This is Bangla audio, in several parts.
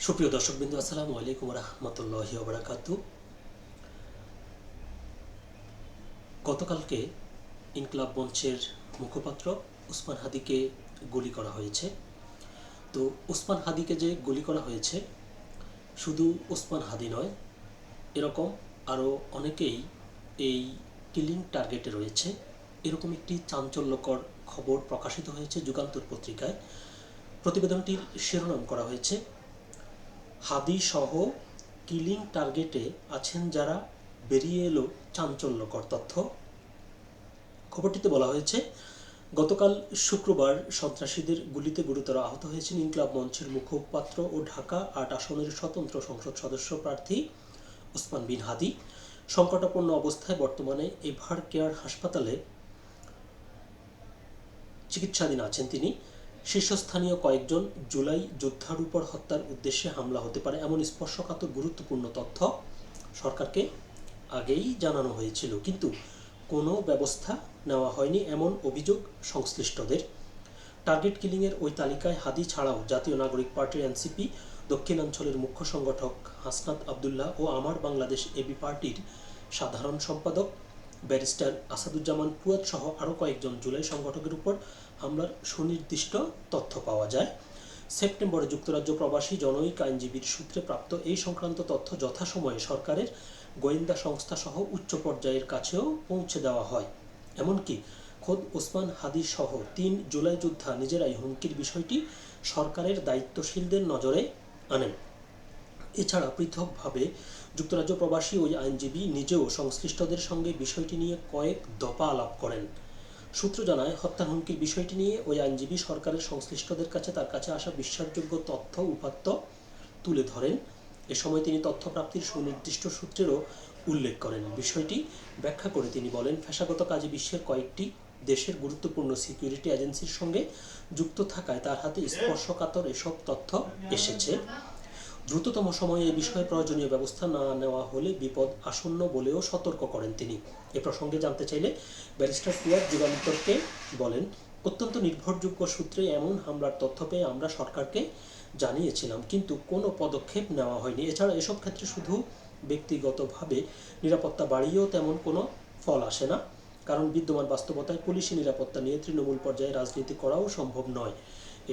সুপ্রিয় দর্শকবৃন্দ, আসসালামু আলাইকুম রহমতুল্লাহি ওয়া বারাকাতুহু। গতকালকে ইনকিলাব মঞ্চের মুখপাত্র ওসমান হাদিকে গুলি করা হয়েছে। তো ওসমান হাদিকে যে গুলি করা হয়েছে, শুধু ওসমান হাদি নয়, এরকম আরও অনেকেই এই কিলিং টার্গেটে রয়েছে। এরকম একটি চাঞ্চল্যকর খবর প্রকাশিত হয়েছে যুগান্তর পত্রিকায়। প্রতিবেদনটির শিরোনাম করা হয়েছে, হাদি সহ কিলিং টার্গেটে আছেন যারা, বেরিয়ে এলো চাঞ্চল্যকর তথ্য। খবরটিতে বলা হয়েছে, গতকাল শুক্রবার সন্ত্রাসীদের গুলিতে গুরুতর আহত হয়েছেন ইনকিলাব মঞ্চের মুখপাত্র ও ঢাকা ৮ আসনের স্বতন্ত্র সংসদ সদস্য প্রার্থী ওসমান বিন হাদি। সংকটাপন্ন অবস্থায় বর্তমানে এভার কেয়ার হাসপাতালে চিকিৎসাধীন আছেন তিনি। শীর্ষস্থানীয় কয়েকজন জুলাই যোদ্ধার উপর হত্যার উদ্দেশ্যে হামলা হতে পারে এমন স্পর্শকাতর গুরুত্বপূর্ণ তথ্য সরকারকে আগেই জানানো হয়েছিল, কিন্তু কোনো ব্যবস্থা নেওয়া হয়নি এমন অভিযোগ সংশ্লিষ্টদের। টার্গেট কিলিংয়ের ওই তালিকায় হাদি ছাড়াও জাতীয় নাগরিক পার্টির এনসিপি দক্ষিণাঞ্চলের মুখ্য সংগঠক হাসনাত আবদুল্লাহ ও আমার বাংলাদেশ এবি পার্টির সাধারণ সম্পাদক ব্যারিস্টার আসাদুজ্জামান ফুয়াদ সহ আরও কয়েকজন জুলাই সংগঠকের উপর হামলার সুনির্দিষ্ট তথ্য পাওয়া যায়। সেপ্টেম্বরে যুক্তরাজ্য প্রবাসী জনৈক আইনজীবীর সূত্রে প্রাপ্ত এই সংক্রান্ত তথ্য যথাসময়ে সরকারের গোয়েন্দা সংস্থা সহ উচ্চ পর্যায়ের কাছেও পৌঁছে দেওয়া হয়। এমনকি খোদ ওসমান হাদি সহ ৩ জুলাই যোদ্ধা নিজেরাই হুমকির বিষয়টি সরকারের দায়িত্বশীলদের নজরে আনেন। এছাড়া পৃথকভাবে যুক্তরাজ্য প্রবাসী ওই আইনজীবী নিজেও সংশ্লিষ্টদের সঙ্গে বিষয়টি নিয়ে কয়েক দফা আলাপ করেন। সূত্র জানায়, হত্যার হুমকির বিষয়টি নিয়ে ওই আইনজীবী সরকারের সংশ্লিষ্টদের কাছে তার কাছে আসা বিশ্বাসযোগ্য তথ্য উপাত্ত তুলে ধরেন। এ সময় তিনি তথ্য প্রাপ্তির সুনির্দিষ্ট সূত্রেরও উল্লেখ করেন। বিষয়টি ব্যাখ্যা করে তিনি বলেন, পেশাগত কাজে বিশ্বের কয়েকটি দেশের গুরুত্বপূর্ণ সিকিউরিটি এজেন্সির সঙ্গে যুক্ত থাকায় তার হাতে স্পর্শকাতর এসব তথ্য এসেছে। দ্রুততম সময়ে এ বিষয়ে প্রয়োজনীয় ব্যবস্থা না নেওয়া হলে বিপদ আসন্ন বলেও সতর্ক করেন তিনি। এ প্রসঙ্গে জানতে চাইলে ব্যারিস্টার ফুয়াদ যুগান্তরকে বলেন, অত্যন্ত নির্ভরযোগ্য সূত্রে এমন হামলার তথ্য পেয়ে আমরা সরকারকে জানিয়েছিলাম, কিন্তু কোনো পদক্ষেপ নেওয়া হয়নি। এছাড়া এসব ক্ষেত্রে শুধু ব্যক্তিগতভাবে নিরাপত্তা বাড়িয়েও তেমন কোনো ফল আসে না, কারণ বিদ্যমান বাস্তবতায় পুলিশি নিরাপত্তা নিয়ে তৃণমূল পর্যায়ে রাজনীতি করাও সম্ভব নয়।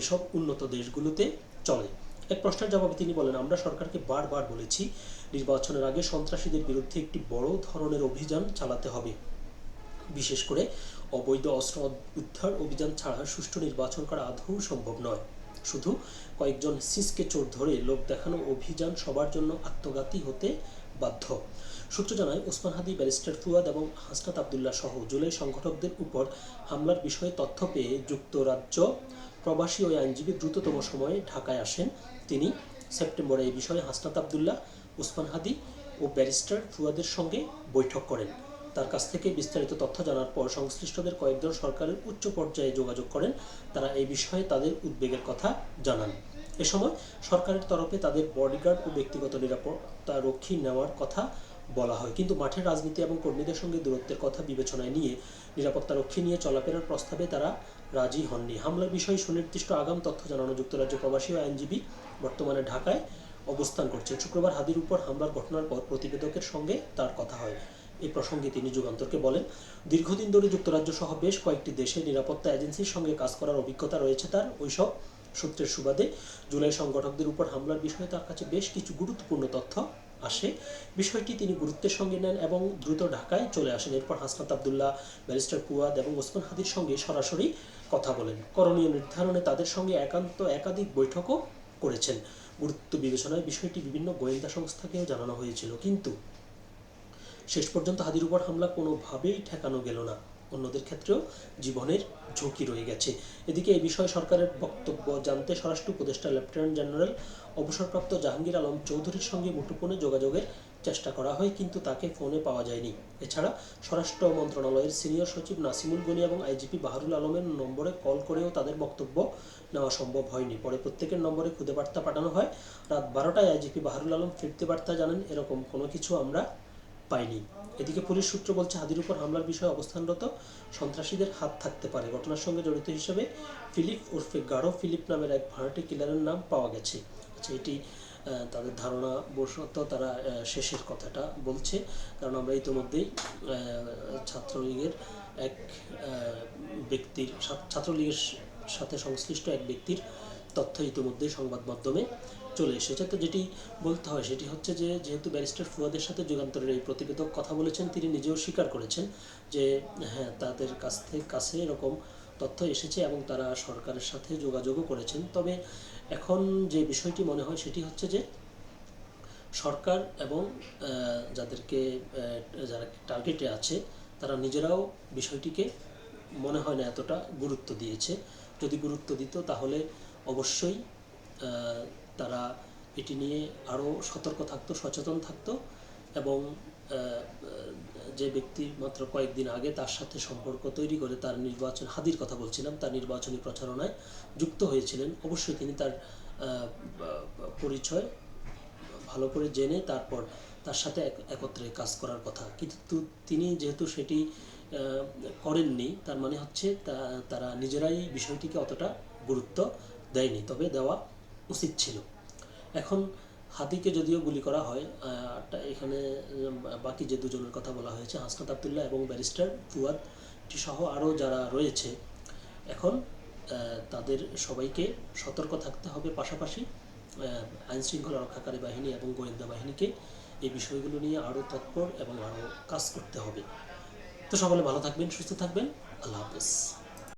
এসব উন্নত দেশগুলোতে চলে। এক প্রশ্নের জবাবে তিনি বলেন, আমরা সরকারকে বারবার বলেছি, নির্বাচনের আগে সন্ত্রাসীদের বিরুদ্ধে একটি বড় ধরনের অভিযান চালাতে হবে। বিশেষ করে অবৈধ অস্ত্র উদ্ধার অভিযান ছাড়া সুষ্ঠু নির্বাচন করা আদৌ সম্ভব নয়। শুধু কয়েকজন সিসকে চোর ধরে লোক দেখানো অভিযান সবার জন্য আত্মঘাতী হতে বাধ্য। সূত্র জানায়, ওসমান হাদি, ব্যারিস্টার ফুয়াদ এবং হাসনাত আবদুল্লাহ সহ জুলাই সংগঠকদের উপর হামলার বিষয়ে তথ্য পেয়ে যুক্তরাজ্য প্রবাসী ওই আইনজীবী দ্রুততম সময়ে ঢাকায় আসেন। তিনি সেপ্টেম্বরে এই বিষয়ে হাসনাত আবদুল্লাহ, ওসমান হাদি ও ব্যারিস্টার ফুয়াদের সঙ্গে বৈঠক করেন। তার কাছ থেকে বিস্তারিত তথ্য জানার পর সংশ্লিষ্টদের কয়েকজন সরকারের উচ্চ পর্যায়ে যোগাযোগ করেন। তারা এই বিষয়ে তাদের উদ্বেগের কথা জানান। এ সময় সরকারের তরফে তাদের বডিগার্ড ও ব্যক্তিগত নিরাপত্তা রক্ষী নেওয়ার কথা বলা হয়, কিন্তু মাঠের রাজনীতি এবং কর্মীদের সঙ্গে দূরত্বের কথা বিবেচনায় নিয়ে নিরাপত্তা রক্ষী নিয়ে চলাফেরার প্রস্তাবে তারা রাজি হননি। হামলার বিষয়ে সুনির্দিষ্ট আগাম তথ্য জানানো যুক্তরাজ্য প্রবাসী আইনজীবী বর্তমানে ঢাকায় অবস্থান করছেন। শুক্রবার হাদির উপর হামলার ঘটনার পর প্রতিবেদকের সঙ্গে তার কথা হয়। এই প্রসঙ্গে তিনি যুগান্তরকে বলেন, দীর্ঘদিন ধরে যুক্তরাজ্য সহ বেশ কয়েকটি দেশে নিরাপত্তা এজেন্সির সঙ্গে কাজ করার অভিজ্ঞতা রয়েছে তার। ওইসব সূত্রের সুবাদে জুলাই সংগঠকদের উপর হামলার বিষয়ে তার কাছে বেশ কিছু গুরুত্বপূর্ণ তথ্য আসে। বিষয়টি তিনি গুরুত্বের সঙ্গে নেন এবং দ্রুত ঢাকায় চলে আসেন। এরপর হাসনাত আবদুল্লাহ, ব্যারিস্টার ফুয়াদ এবং ওসমান হাদির সঙ্গে সরাসরি কথা বলেন। করণীয় নির্ধারণে তাদের সঙ্গে একাধিক বৈঠকও করেছেন। গুরুত্ব বিবেচনায় বিষয়টি বিভিন্ন গোয়েন্দা সংস্থাকেও জানানো হয়েছিল, কিন্তু শেষ পর্যন্ত হাদির উপর হামলা কোনোভাবেই ঠেকানো গেল না। অন্যদের ক্ষেত্রেও জীবনের ঝুঁকি রয়ে গেছে। এদিকে এই বিষয়ে সরকারের বক্তব্য জানতে স্বরাষ্ট্র উপদেষ্টা লেফটেন্যান্ট জেনারেল অবসরপ্রাপ্ত জাহাঙ্গীর আলম চৌধুরীর সঙ্গে মুঠোফোনে যোগাযোগের চেষ্টা করা হয়, কিন্তু তাকে ফোনে পাওয়া যায়নি। এছাড়া স্বরাষ্ট্র মন্ত্রণালয়ের সিনিয়র সচিব নাসিমুল গনি এবং আইজিপি বাহারুল আলমের নম্বরে কল করেও তাদের বক্তব্য নেওয়া সম্ভব হয়নি। পরে প্রত্যেকের নম্বরে খুদে বার্তা পাঠানো হয়। রাত 12টায় আইজিপি বাহারুল আলম ফিরতি বার্তা জানান, এরকম কোনো কিছু আমরা পাইনি। এদিকে পুলিশ সূত্র বলছে, হাদির উপর হামলার বিষয়ে অবস্থানরত সন্ত্রাসীদের হাত থাকতে পারে। ঘটনার সঙ্গে জড়িত হিসেবে ফিলিপ ওরফে গাঢ় ফিলিপ নামের এক ভাড়াটে কিলারের নাম পাওয়া গেছে। আচ্ছা, এটি তাদের ধারণা বশত তারা শেষের কথাটা বলছে। কারণ আমরা ইতিমধ্যেই ছাত্রলীগের এক ব্যক্তির ছাত্রলীগের সাথে সংশ্লিষ্ট এক ব্যক্তির তথ্য ইতিমধ্যেই সংবাদ মাধ্যমে চলে এসেছে। তো যেটি বলতে হয় সেটি হচ্ছে যে যেহেতু ব্যারিস্টার ফুয়াদের সাথে যুগান্তরের এই প্রতিবেদক কথা বলেছেন, তিনি নিজেও স্বীকার করেছেন যে হ্যাঁ, তাদের কাছে এরকম তথ্য এসেছে এবং তারা সরকারের সাথে যোগাযোগও করেছেন। তবে এখন যে বিষয়টি মনে হয় সেটি হচ্ছে যে সরকার এবং যাদেরকে যারা টার্গেটে আছে তারা নিজেরাও বিষয়টিকে মনে হয় না এতটা গুরুত্ব দিয়েছে। যদি গুরুত্ব দিত তাহলে অবশ্যই তারা এটি নিয়ে আরও সতর্ক থাকতো, সচেতন থাকতো এবং যে ব্যক্তি মাত্র কয়েকদিন আগে তার সাথে সম্পর্ক তৈরি করে তার হাদির কথা বলছিলাম, তার নির্বাচনী প্রচারণায় যুক্ত হয়েছিলেন, অবশ্যই তিনি তার পরিচয় ভালো করে জেনে তারপর তার সাথে একত্রে কাজ করার কথা। কিন্তু তিনি যেহেতু সেটি করেননি, তার মানে হচ্ছে তারা নিজেরাই বিষয়টিকে অতটা গুরুত্ব দেয়নি, তবে দেওয়া উচিত ছিল। এখন হাদিকে যদিও গুলি করা হয়, এখানে বাকি যে দুজনের কথা বলা হয়েছে, হাসনাত আবদুল্লাহ এবং ব্যারিস্টার ফুয়াদটি সহ আরও যারা রয়েছে, এখন তাদের সবাইকে সতর্ক থাকতে হবে। পাশাপাশি আইনশৃঙ্খলা রক্ষাকারী বাহিনী এবং গোয়েন্দা বাহিনীকে এই বিষয়গুলো নিয়ে আরও তৎপর এবং আরও কাজ করতে হবে। তো সকলে ভালো থাকবেন, সুস্থ থাকবেন। আল্লাহ হাফেজ।